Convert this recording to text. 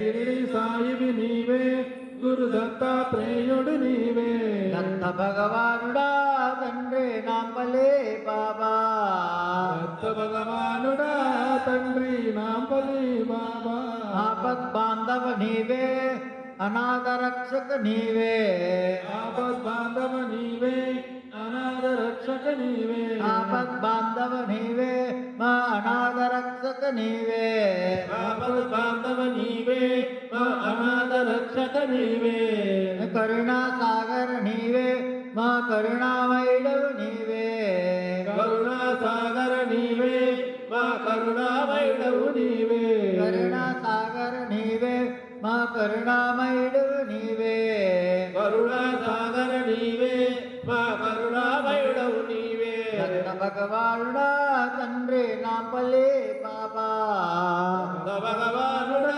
షిరిడి సాయివి నీవే గురు దత్తాత్రేయుడు నీవే దత్త భగవానుడా తండ్రి నాంపలే బాబా దత్త భగవానుడా తండ్రి నాంపల్లి బాబా ఆపద్ బాంధవ నీవే అనాథ రక్షక నీవే ఆపద్ బాంధవ నీవే అనాథ రక్షక నీవే ఆపద్ బాంధవ నీవే మా అనాథ రక్షక నీవే ఆపద్ బాంధవ నీవే మా అనాథ రక్షక నీవే కరుణా సాగర నీవే మా కరుణామయుడవు నీవే కరుణా సాగర నీవే మా కరుణామయుడవు నీవే కరుణా సాగర నీవే మా కరుణామయుడవు నీవే కరుణా సాగర నీవే మా కరుణామయుడవు నీవే దత్త భగవానుడా తండ్రి నాంపల్లి బాబా భగవానుడా